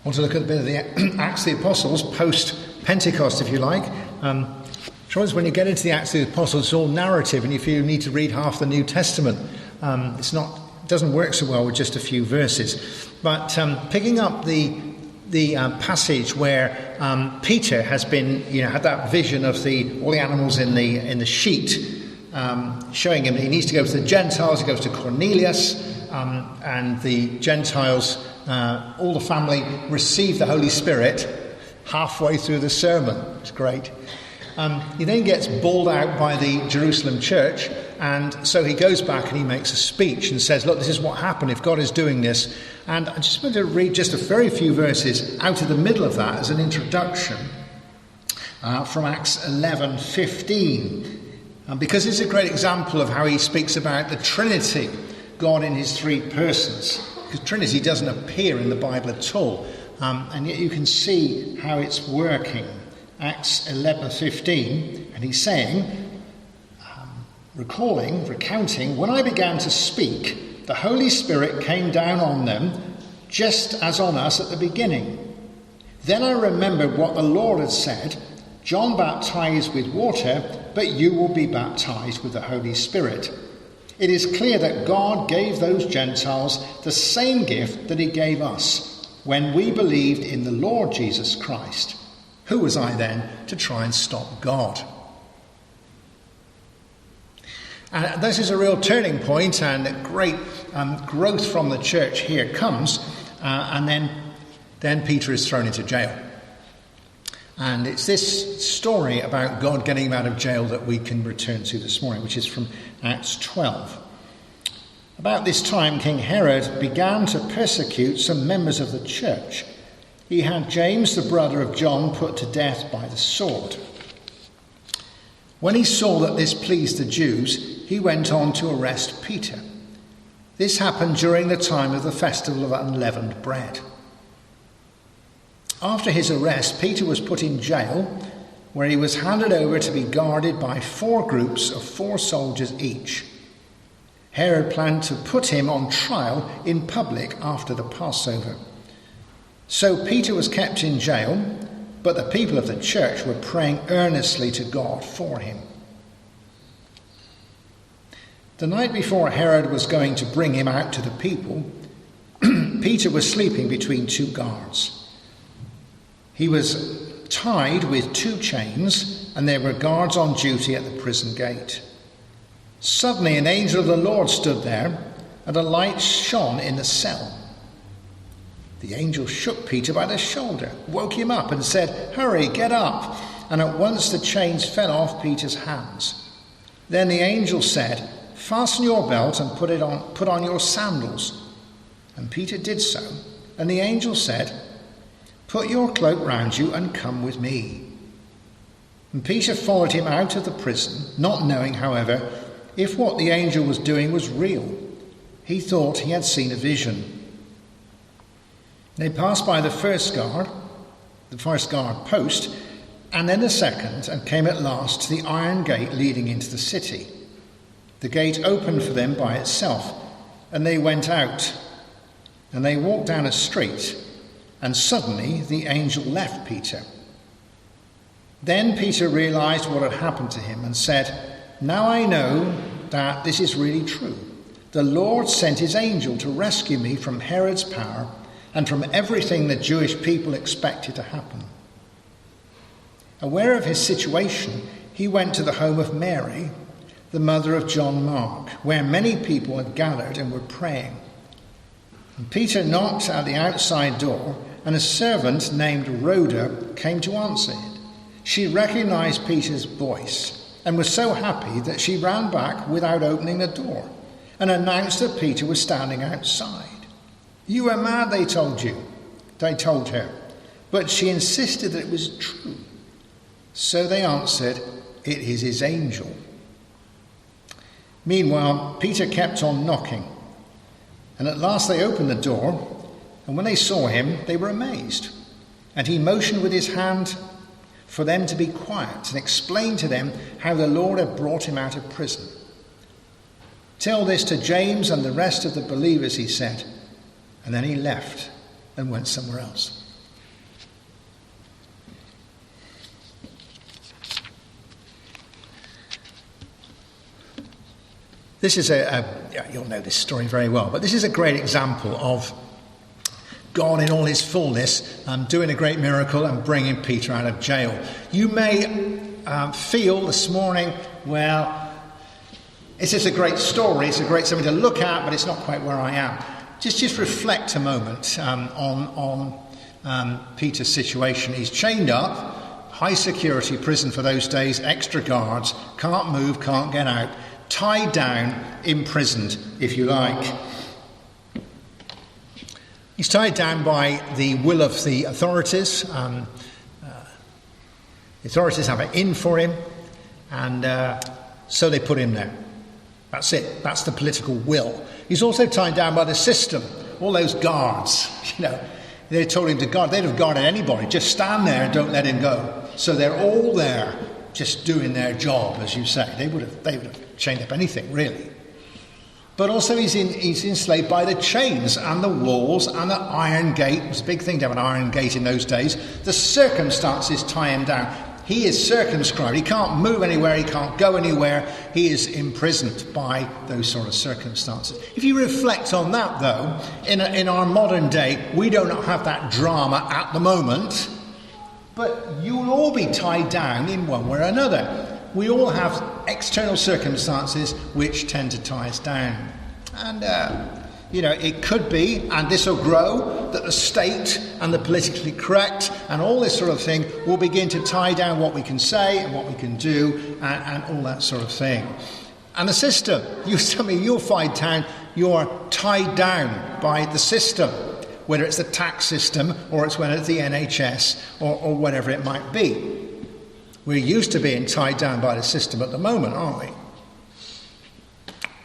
I want to look at a bit of the Acts of the Apostles, post-Pentecost, if you like. Trouble is, when you get into the Acts of the Apostles, it's all narrative, and you feel you need to read half the New Testament. It doesn't work so well with just a few verses. But picking up the passage where Peter has been, had that vision of all the animals in the sheet, showing him that he needs to go to the Gentiles. He goes to Cornelius, and the Gentiles, all the family, receive the Holy Spirit halfway through the sermon. It's great. He then gets bawled out by the Jerusalem church, and so he goes back and he makes a speech and says, look, this is what happened if God is doing this. And I just want to read just a very few verses out of the middle of that as an introduction from Acts 11:15, because it's a great example of how he speaks about the Trinity, God in his three persons, because Trinity doesn't appear in the Bible at all, and yet you can see how it's working. Acts 11:15, and he's saying, recounting, when I began to speak, the Holy Spirit came down on them, just as on us at the beginning. Then I remembered what the Lord had said, John baptized with water, but you will be baptized with the Holy Spirit. It is clear that God gave those Gentiles the same gift that he gave us when we believed in the Lord Jesus Christ. Who was I then to try and stop God? And this is a real turning point, and a great growth from the church here comes, and then Peter is thrown into jail. And it's this story about God getting him out of jail that we can return to this morning, which is from Acts 12. About this time, King Herod began to persecute some members of the church. He had James, the brother of John, put to death by the sword. When he saw that this pleased the Jews, he went on to arrest Peter. This happened during the time of the festival of unleavened bread. After his arrest, Peter was put in jail, where he was handed over to be guarded by 4 groups of 4 soldiers each. Herod planned to put him on trial in public after the Passover. So Peter was kept in jail, but the people of the church were praying earnestly to God for him. The night before Herod was going to bring him out to the people, Peter was sleeping between 2 guards. He was tied with 2 chains, and there were guards on duty at the prison gate. Suddenly an angel of the Lord stood there, and a light shone in the cell. The angel shook Peter by the shoulder, woke him up and said, "Hurry, get up." And at once the chains fell off Peter's hands. Then the angel said, "Fasten your belt and put on your sandals." And Peter did so. And the angel said, "Put your cloak round you and come with me." And Peter followed him out of the prison, not knowing, however, if what the angel was doing was real. He thought he had seen a vision. They passed by the first guard post, and then the second, and came at last to the iron gate leading into the city. The gate opened for them by itself, and they went out, and they walked down a street, and suddenly the angel left Peter. Then Peter realized what had happened to him and said, "Now I know that this is really true. The Lord sent his angel to rescue me from Herod's power and from everything the Jewish people expected to happen." Aware of his situation, he went to the home of Mary, the mother of John Mark, where many people had gathered and were praying. And Peter knocked at the outside door, and a servant named Rhoda came to answer it. She recognized Peter's voice and was so happy that she ran back without opening the door and announced that Peter was standing outside. "You are mad," they told her, but she insisted that it was true. So they answered, "It is his angel." Meanwhile, Peter kept on knocking, and at last they opened the door, and when they saw him, they were amazed. And he motioned with his hand for them to be quiet and explained to them how the Lord had brought him out of prison. "Tell this to James and the rest of the believers," he said, and then he left and went somewhere else. This is you'll know this story very well, but this is a great example of God in all his fullness doing a great miracle and bringing Peter out of jail. You may feel this morning, well, it's just a great story, it's a great something to look at, but it's not quite where I am. Just reflect a moment on Peter's situation. He's chained up, high security prison for those days, extra guards, can't move, can't get out, tied down, imprisoned, if you like. He's tied down by the will of the authorities. The authorities have it in for him, and so they put him there. That's it. That's the political will. He's also tied down by the system. All those guards, they told him to guard. They'd have guarded anybody. Just stand there and don't let him go. So they're all there, just doing their job, as you say. They would have chained up anything, really. But also he's enslaved by the chains and the walls and the iron gate. It was a big thing to have an iron gate in those days. The circumstances tie him down. He is circumscribed. He can't move anywhere. He can't go anywhere. He is imprisoned by those sort of circumstances. If you reflect on that, though, in our modern day, we don't have that drama at the moment. But you'll all be tied down in one way or another. We all have external circumstances which tend to tie us down. And, it could be, and this will grow, that the state and the politically correct and all this sort of thing will begin to tie down what we can say and what we can do and all that sort of thing. And the system, you'll find you're tied down by the system, whether it's the tax system or whether it's the NHS or whatever it might be. We're used to being tied down by the system at the moment, aren't we?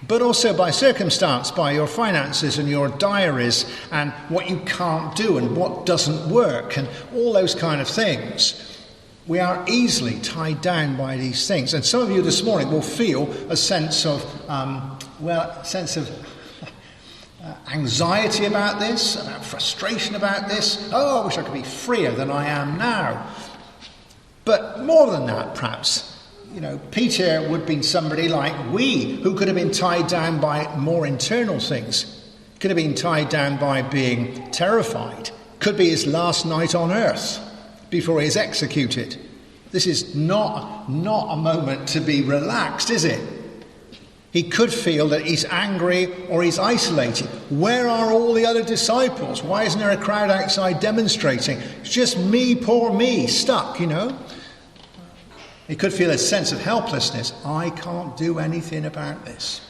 But also by circumstance, by your finances and your diaries and what you can't do and what doesn't work and all those kind of things. We are easily tied down by these things. And some of you this morning will feel a sense of anxiety about this, about frustration about this. Oh, I wish I could be freer than I am now. But more than that, perhaps, Peter would have been somebody like we, who could have been tied down by more internal things. Could have been tied down by being terrified. Could be his last night on earth before he is executed. This is not a moment to be relaxed, is it? He could feel that he's angry or he's isolated. Where are all the other disciples? Why isn't there a crowd outside demonstrating? It's just me, poor me, stuck, He could feel a sense of helplessness. I can't do anything about this.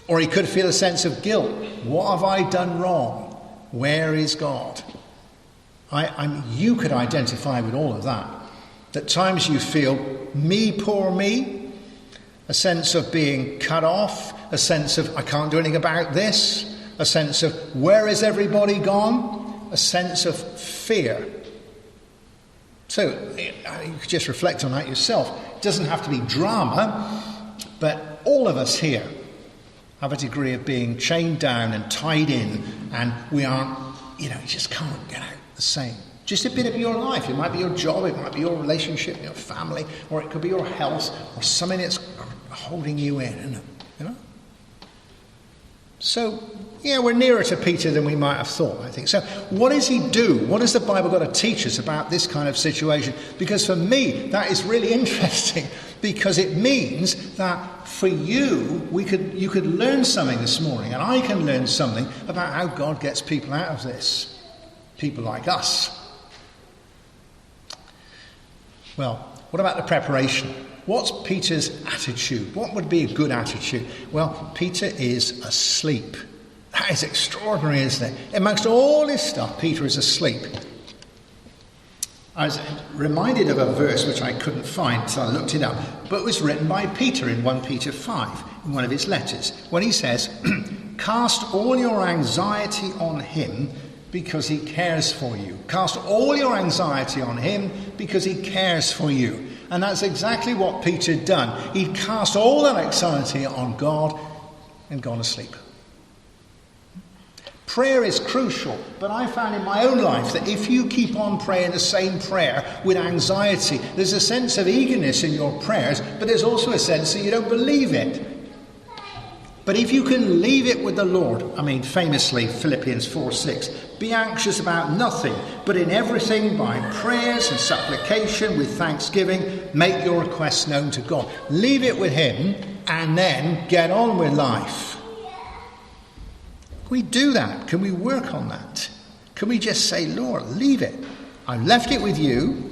Or he could feel a sense of guilt. What have I done wrong? Where is God? You could identify with all of that. At times you feel, me, poor me. A sense of being cut off. A sense of, I can't do anything about this. A sense of, where is everybody gone? A sense of fear. So you could just reflect on that yourself. It doesn't have to be drama, but all of us here have a degree of being chained down and tied in, and we aren't, you just can't get out the same. Just a bit of your life. It might be your job, it might be your relationship, your family, or it could be your health, or something that's holding you in, isn't it? So, we're nearer to Peter than we might have thought, I think. So, what does he do? What has the Bible got to teach us about this kind of situation? Because for me, that is really interesting, because it means that for you, you could learn something this morning, and I can learn something about how God gets people out of this. People like us. Well, what about the preparation? What's Peter's attitude? What would be a good attitude? Well, Peter is asleep. That is extraordinary, isn't it? Amongst all this stuff, Peter is asleep. I was reminded of a verse which I couldn't find, so I looked it up. But it was written by Peter in 1 Peter 5, in one of his letters, when he says, cast all your anxiety on him because he cares for you. Cast all your anxiety on him because he cares for you. And that's exactly what Peter had done. He'd cast all that anxiety on God and gone asleep. Prayer is crucial, but I found in my own life that if you keep on praying the same prayer with anxiety, there's a sense of eagerness in your prayers, but there's also a sense that you don't believe it. But if you can leave it with the Lord, famously Philippians 4:6, be anxious about nothing, but in everything by prayers and supplication with thanksgiving, make your requests known to God. Leave it with him and then get on with life. Can we do that? Can we work on that? Can we just say, Lord, leave it. I've left it with you.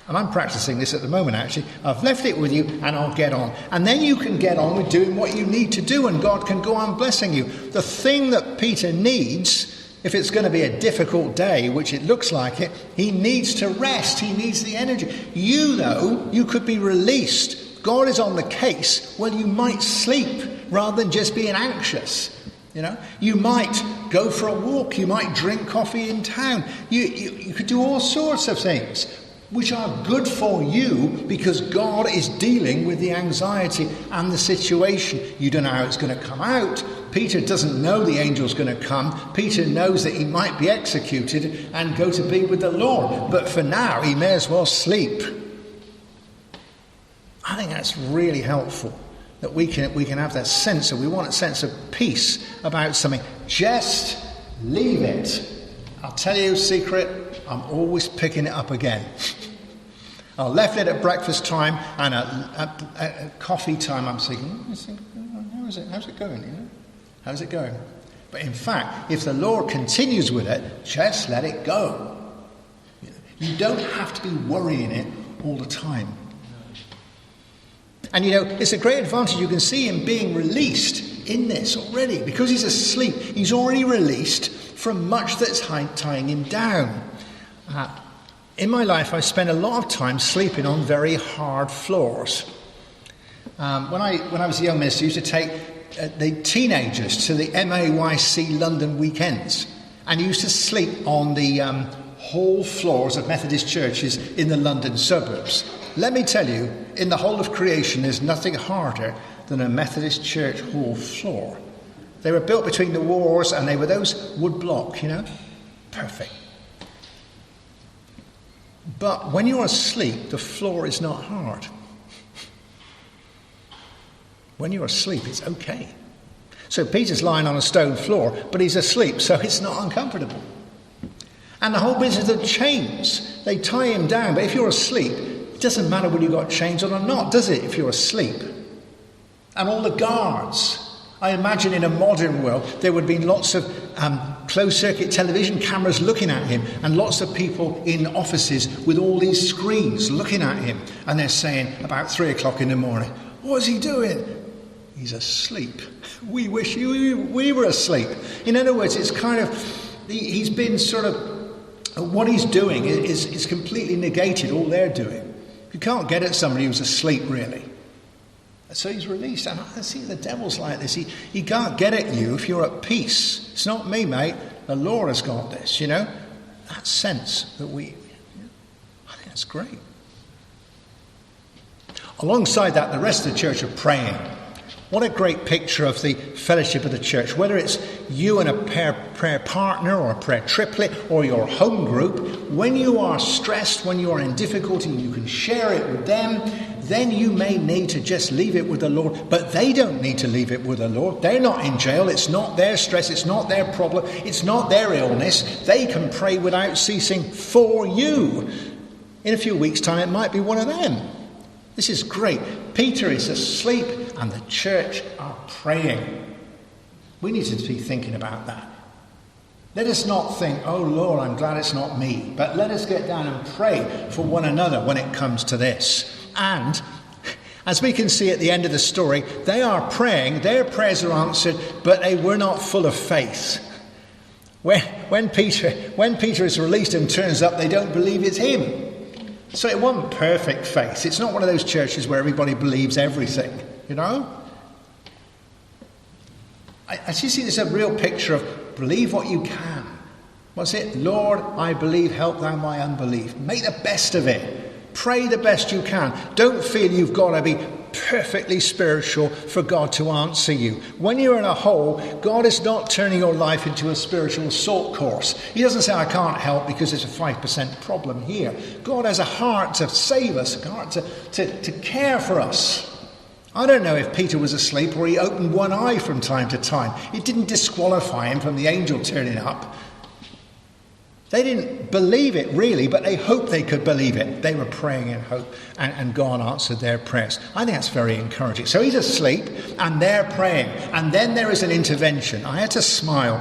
And I'm practicing this at the moment, actually. I've left it with you and I'll get on. And then you can get on with doing what you need to do and God can go on blessing you. The thing that Peter needs, if it's going to be a difficult day, which it looks like it, he needs to rest. He needs the energy. You, though, you could be released. God is on the case. Well, you might sleep rather than just being anxious. You might go for a walk. You might drink coffee in town. You could do all sorts of things which are good for you because God is dealing with the anxiety and the situation. You don't know how it's going to come out. Peter doesn't know the angel's going to come. Peter knows that he might be executed and go to be with the Lord. But for now, he may as well sleep. I think that's really helpful, that we can have that sense of, we want a sense of peace about something. Just leave it. I'll tell you a secret, I'm always picking it up again. I left it at breakfast time and at coffee time. I'm thinking, how's it going? How's it going? But in fact, if the Lord continues with it, just let it go. You don't have to be worrying it all the time. And it's a great advantage. You can see him being released in this already. Because he's asleep, he's already released from much that's tying him down. In my life, I spent a lot of time sleeping on very hard floors. When I was a young minister, I used to take the teenagers to the MAYC London weekends. And used to sleep on the hall floors of Methodist churches in the London suburbs. Let me tell you, in the whole of creation, there's nothing harder than a Methodist church hall floor. They were built between the wars and they were those wood block, Perfect. But when you're asleep, the floor is not hard. When you're asleep, it's okay. So Peter's lying on a stone floor, but he's asleep, so it's not uncomfortable. And the whole business of chains, they tie him down. But if you're asleep, it doesn't matter whether you've got chains on or not, does it, if you're asleep? And all the guards. I imagine in a modern world, there would be lots of closed-circuit television cameras looking at him and lots of people in offices with all these screens looking at him. And they're saying, about 3 o'clock in the morning, what's he doing? He's asleep. We wish we were asleep. In other words, it's kind of, he's been sort of, what he's doing is completely negated all they're doing. You can't get at somebody who's asleep, really. So he's released. And I see the devil's like this. He can't get at you if you're at peace. It's not me, mate. The Lord has got this, That sense that I think that's great. Alongside that, the rest of the church are praying. What a great picture of the fellowship of the church. Whether it's you and a prayer partner or a prayer triplet or your home group, when you are stressed, when you are in difficulty, you can share it with them. Then you may need to just leave it with the Lord. But they don't need to leave it with the Lord. They're not in jail. It's not their stress. It's not their problem. It's not their illness. They can pray without ceasing for you. In a few weeks' time, it might be one of them. This is great. Peter is asleep and the church are praying. We need to be thinking about that. Let us not think, oh Lord, I'm glad it's not me. But let us get down and pray for one another when it comes to this. And as we can see at the end of the story, they are praying, their prayers are answered, but they were not full of faith. When Peter is released and turns up, they don't believe it's him. So it wasn't perfect faith. It's not one of those churches where everybody believes everything, I just see this a real picture of believe what you can. What's it? Lord, I believe, help thou my unbelief. Make the best of it. Pray the best you can. Don't feel you've got to be perfectly spiritual for God to answer you. When you're in a hole, God is not turning your life into a spiritual assault course. He doesn't say, I can't help because there's a 5% problem here. God has a heart to save us, a heart to care for us. I don't know if Peter was asleep or he opened one eye from time to time. It didn't disqualify him from the angel turning up. They didn't believe it really, but they hoped they could believe it. They were praying in hope, and God answered their prayers. I think that's very encouraging. So he's asleep and they're praying, and then there is an intervention. I had to smile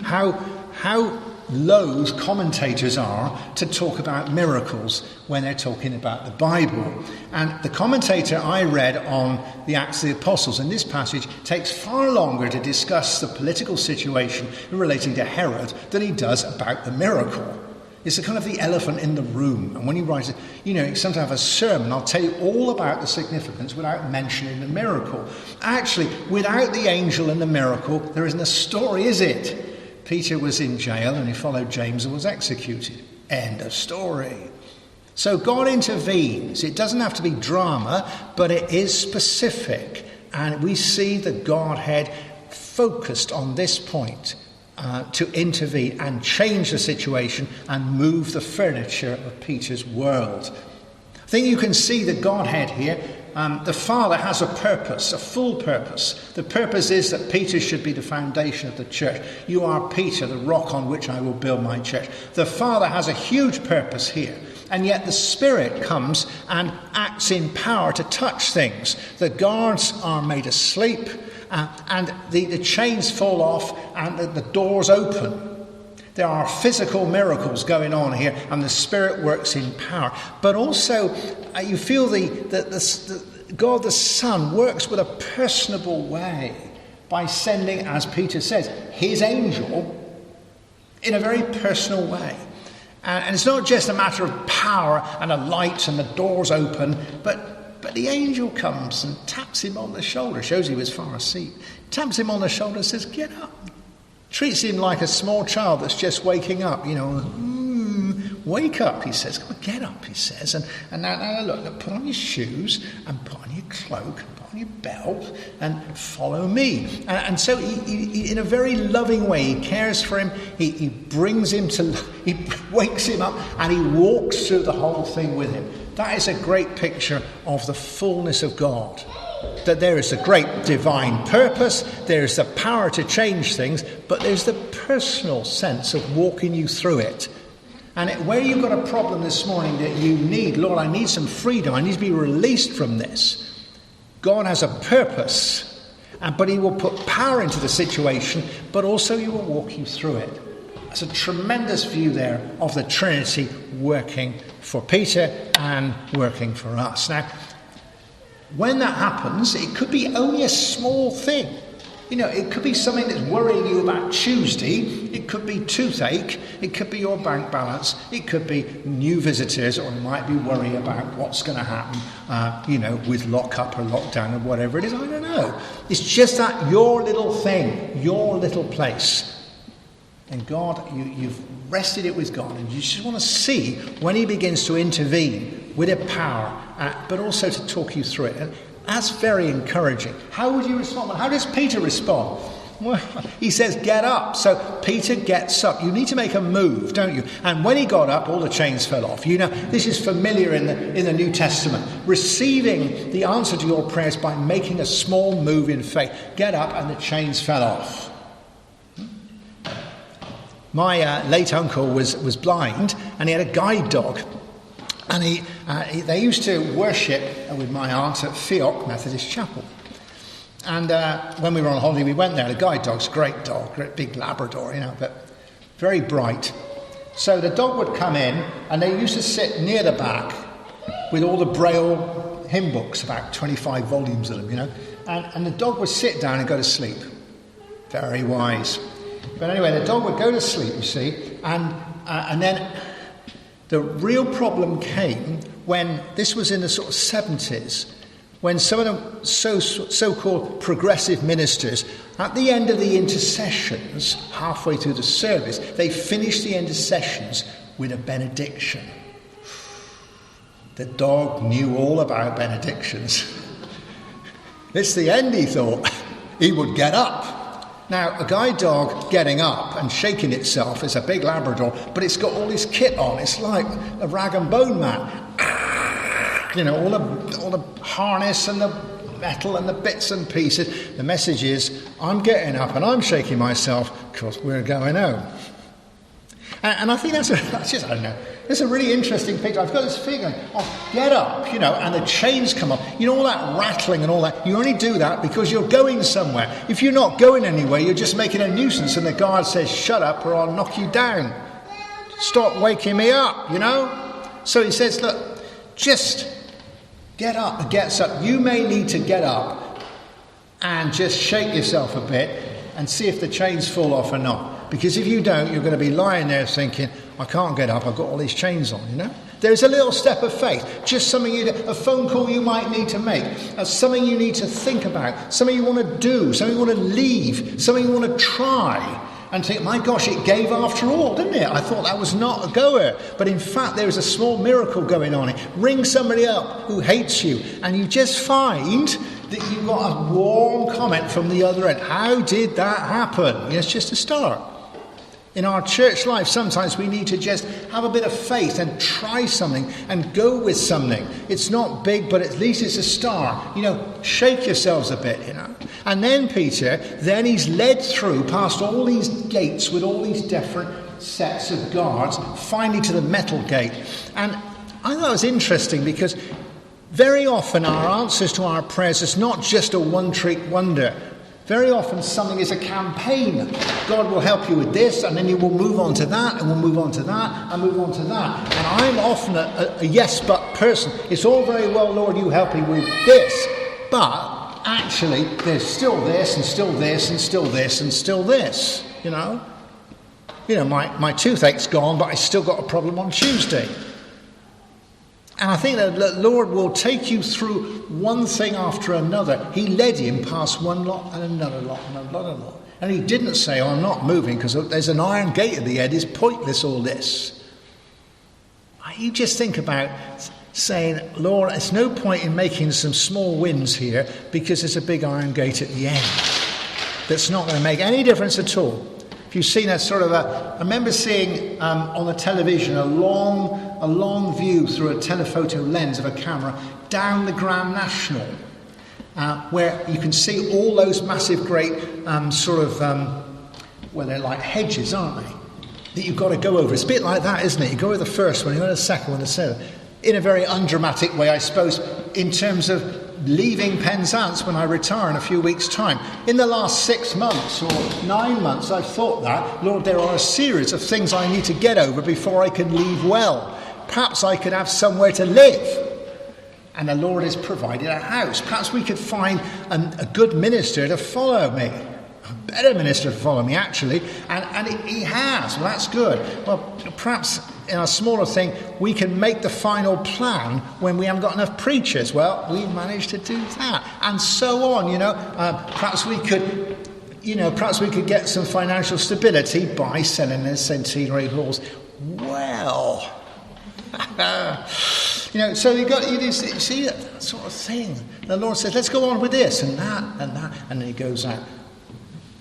how loath commentators are to talk about miracles when they're talking about the Bible. And the commentator I read on the Acts of the Apostles in this passage takes far longer to discuss the political situation relating to Herod than he does about the miracle. It's a kind of the elephant in the room. And when he writes it, sometimes have a sermon, I'll tell you all about the significance without mentioning the miracle. Actually, without the angel and the miracle, there isn't a story, is it? Peter was in jail and he followed James and was executed. End of story. So God intervenes. It doesn't have to be drama, but it is specific. And we see the Godhead focused on this point to intervene and change the situation and move the furniture of Peter's world. I think you can see the Godhead here. The Father has a purpose, a full purpose. The purpose is that Peter should be the foundation of the church. You are Peter, the rock on which I will build my church. The Father has a huge purpose here. And yet the Spirit comes and acts in power to touch things. The guards are made asleep and the chains fall off and the doors open. There are physical miracles going on here, and the Spirit works in power. But also, you feel the God the Son works with a personable way by sending, as Peter says, his angel in a very personal way. And it's not just a matter of power and a light and the doors open, but the angel comes and taps him on the shoulder, shows he was far asleep, taps him on the shoulder and says, "Get up." Treats him like a small child that's just waking up, wake up, he says. Come on, get up, he says. And now look, put on your shoes and put on your cloak and put on your belt and follow me. And so he in a very loving way, he cares for him. He brings him he wakes him up and he walks through the whole thing with him. That is a great picture of the fullness of God. That there is a great divine purpose, there is the power to change things, but there's the personal sense of walking you through it. And where you've got a problem this morning that you need, Lord, I need some freedom, I need to be released from this. God has a purpose, but he will put power into the situation, but also he will walk you through it. It's a tremendous view there of the Trinity working for Peter and working for us. Now, when that happens, it could be only a small thing. It could be something that's worrying you about Tuesday. It could be toothache. It could be your bank balance. It could be new visitors, or it might be worry about what's going to happen, with lockup or lockdown or whatever it is. I don't know. It's just that your little thing, your little place. And God, you've rested it with God, and you just want to see when he begins to intervene with a power, but also to talk you through it. And that's very encouraging. How would you respond? How does Peter respond? Well, he says, get up. So Peter gets up. You need to make a move, don't you? And when he got up, all the chains fell off. This is familiar in the New Testament. Receiving the answer to your prayers by making a small move in faith. Get up, and the chains fell off. My late uncle was blind, and he had a guide dog. And they used to worship with my aunt at Methodist Chapel. And when we were on holiday, we went there. The guide dog's a great dog, great big Labrador, but very bright. So the dog would come in, and they used to sit near the back with all the Braille hymn books, about 25 volumes of them, And the dog would sit down and go to sleep. Very wise. But anyway, the dog would go to sleep, you see, and then the real problem came when this was in the sort of 70s, when some of the so-called progressive ministers, at the end of the intercessions, halfway through the service, they finished the intercessions with a benediction. The dog knew all about benedictions. It's the end, he thought. He would get up. Now, a guide dog getting up and shaking itself is a big Labrador, but it's got all this kit on. It's like a rag and bone man. All the harness and the metal and the bits and pieces. The message is, I'm getting up and I'm shaking myself because we're going home. And I think that's a really interesting picture. I've got this figure of get up, and the chains come off. All that rattling and all that, you only do that because you're going somewhere. If you're not going anywhere, you're just making a nuisance, and the guard says, shut up or I'll knock you down. Stop waking me up, So he says, look, just get up and gets up. You may need to get up and just shake yourself a bit and see if the chains fall off or not. Because if you don't, you're going to be lying there thinking, I can't get up, I've got all these chains on, There's a little step of faith, just something a phone call you might need to make, something you need to think about, something you want to do, something you want to leave, something you want to try. And think, my gosh, it gave after all, didn't it? I thought that was not a goer. But in fact, there is a small miracle going on. Ring somebody up who hates you, and you just find that you got a warm comment from the other end. How did that happen? It's just a start. In our church life, sometimes we need to just have a bit of faith and try something and go with something. It's not big, but at least it's a start. Shake yourselves a bit, And then Peter, he's led through past all these gates with all these different sets of guards, finally to the metal gate. And I thought it was interesting because very often our answers to our prayers is not just a one-trick wonder. Very often something is a campaign. God will help you with this, and then you will move on to that, and we'll move on to that, and move on to that. And I'm often a yes but person. It's all very well, Lord, you help me with this. But actually, there's still this, and still this, and still this, and still this. My toothache's gone, but I still got a problem on Tuesday. And I think that the Lord will take you through one thing after another. He led him past one lot and another lot and another lot. And he didn't say, I'm not moving because there's an iron gate at the end. It's pointless, all this. You just think about saying, Lord, there's no point in making some small wins here because there's a big iron gate at the end that's not going to make any difference at all. If you've seen I remember seeing on the television a long view through a telephoto lens of a camera down the Grand National, where you can see all those massive great they're like hedges, aren't they? That you've got to go over. It's a bit like that, isn't it? You go over the first one, you go to the second one, the third. In a very undramatic way, I suppose, in terms of leaving Penzance when I retire in a few weeks' time. In the last 6 months or 9 months, I've thought that, Lord, there are a series of things I need to get over before I can leave well. Perhaps I could have somewhere to live. And the Lord has provided a house. Perhaps we could find a good minister to follow me. A better minister to follow me, actually. And he has. Well, that's good. Well, perhaps in a smaller thing, we can make the final plan when we haven't got enough preachers. Well, we managed to do that. And so on, Perhaps we could get some financial stability by selling the centenary halls. Well... so you see that sort of thing. The Lord says, let's go on with this and that and that, and then he goes out.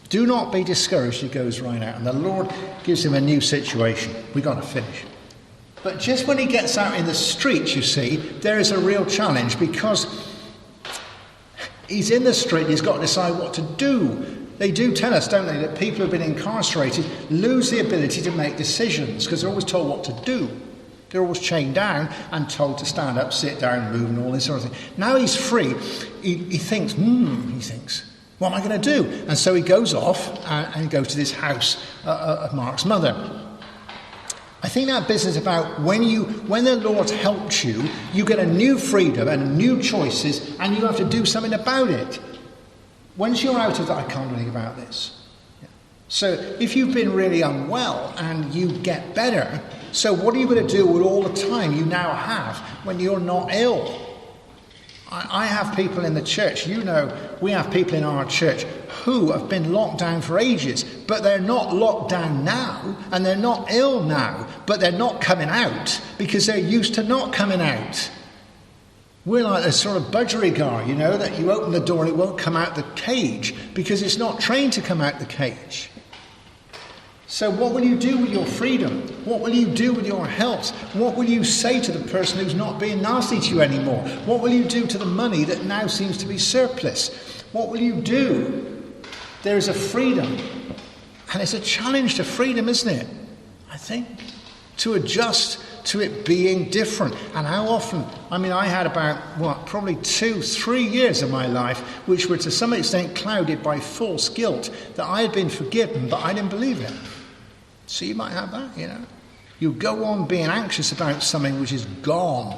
Do not be discouraged, he goes right out. And the Lord gives him a new situation. We've got to finish. But just when he gets out in the street, you see, there is a real challenge because he's in the street, he's got to decide what to do. They do tell us, don't they, that people who have been incarcerated lose the ability to make decisions because they're always told what to do. They're always chained down and told to stand up, sit down, move, and all this sort of thing. Now he's free. He thinks, what am I going to do? And so he goes off and goes to this house of Mark's mother. I think that business about when the Lord helps you, you get a new freedom and new choices, and you have to do something about it. Once you're out of that, I can't do anything about this. So if you've been really unwell and you get better, so what are you going to do with all the time you now have when you're not ill? I have people in the church, we have people in our church who have been locked down for ages, but they're not locked down now, and they're not ill now, but they're not coming out because they're used to not coming out. We're like a sort of budgerigar, that you open the door and it won't come out the cage because it's not trained to come out the cage. So what will you do with your freedom? What will you do with your health? What will you say to the person who's not being nasty to you anymore? What will you do to the money that now seems to be surplus? What will you do? There is a freedom. And it's a challenge to freedom, isn't it? I think. To adjust to it being different. And how often, I had about, probably 2-3 years of my life which were to some extent clouded by false guilt that I had been forgiven, but I didn't believe it. So you might have that, You go on being anxious about something which is gone,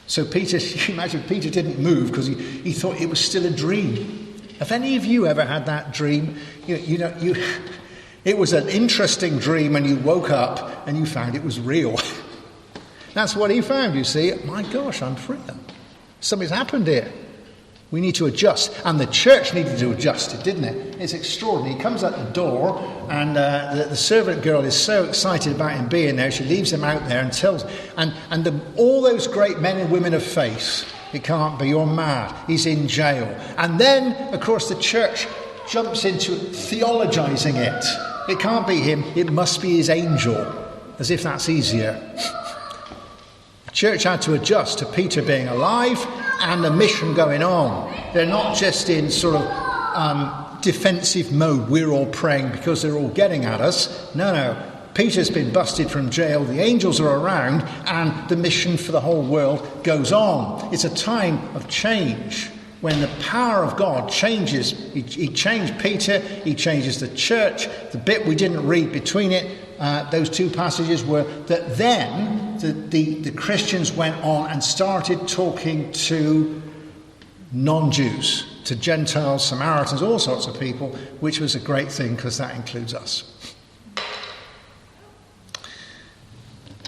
So Peter, you imagine Peter didn't move because he thought it was still a dream. Have any of you ever had that dream? It was an interesting dream and you woke up and you found it was real. That's what he found, you see. My gosh, I'm free. Something's happened here. We need to adjust. And the church needed to adjust it, didn't it? It's extraordinary. He comes out the door and the servant girl is so excited about him being there. She leaves him out there and tells... all those great men and women of faith, it can't be, you're mad. He's in jail. And then, of course, the church jumps into theologizing it. It can't be him. It must be his angel. As if that's easier. The church had to adjust to Peter being alive and the mission going on. They're not just in sort of defensive mode. We're all praying because they're all getting at us. No. Peter's been busted from jail. The angels are around and the mission for the whole world goes on. It's a time of change. When the power of God changes, he changed Peter, he changes the church. The bit we didn't read between it, those two passages were that then the Christians went on and started talking to non-Jews, to Gentiles, Samaritans, all sorts of people, which was a great thing because that includes us.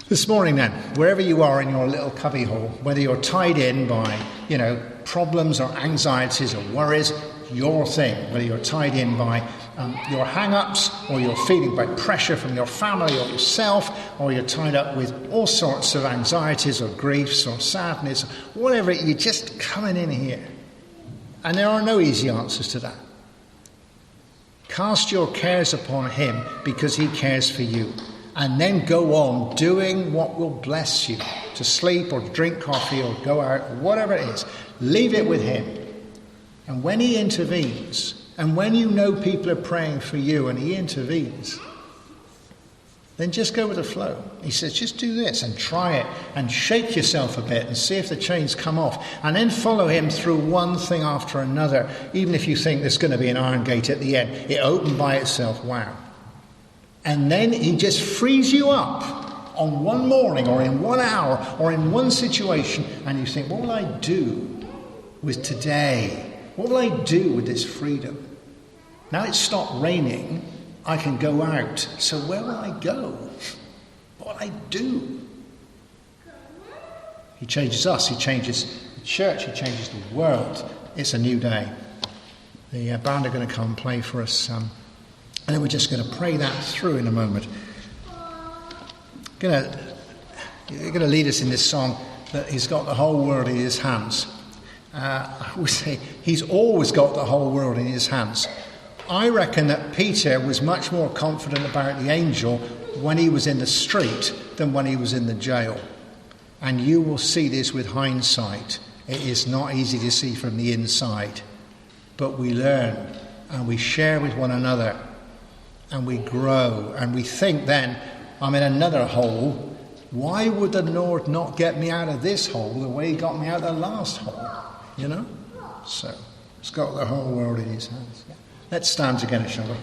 This morning then, wherever you are in your little cubbyhole, whether you're tied in by, problems or anxieties or worries, your thing. Whether you're tied in by your hang-ups or you're feeling by pressure from your family or yourself, or you're tied up with all sorts of anxieties or griefs or sadness, whatever, you're just coming in here. And there are no easy answers to that. Cast your cares upon him because he cares for you. And then go on doing what will bless you. To sleep or drink coffee or go out or whatever it is. Leave it with him. And when he intervenes, and when you know people are praying for you and he intervenes, then just go with the flow. He says, just do this and try it and shake yourself a bit and see if the chains come off. And then follow him through one thing after another. Even if you think there's going to be an iron gate at the end. It opened by itself. Wow. And then he just frees you up on one morning or in 1 hour or in one situation. And you think, what will I do with today? What will I do with this freedom? Now it's stopped raining. I can go out. So where will I go? What will I do? He changes us. He changes the church. He changes the world. It's a new day. The band are going to come and play for us. And then we're just going to pray that through in a moment. You're going to lead us in this song that he's got the whole world in his hands. We say he's always got the whole world in his hands. I reckon that Peter was much more confident about the angel when he was in the street than when he was in the jail. And you will see this with hindsight. It is not easy to see from the inside. But we learn and we share with one another. And we grow, and we think then, I'm in another hole. Why would the Lord not get me out of this hole the way he got me out of the last hole? So, he's got the whole world in his hands. Let's stand together, shall we?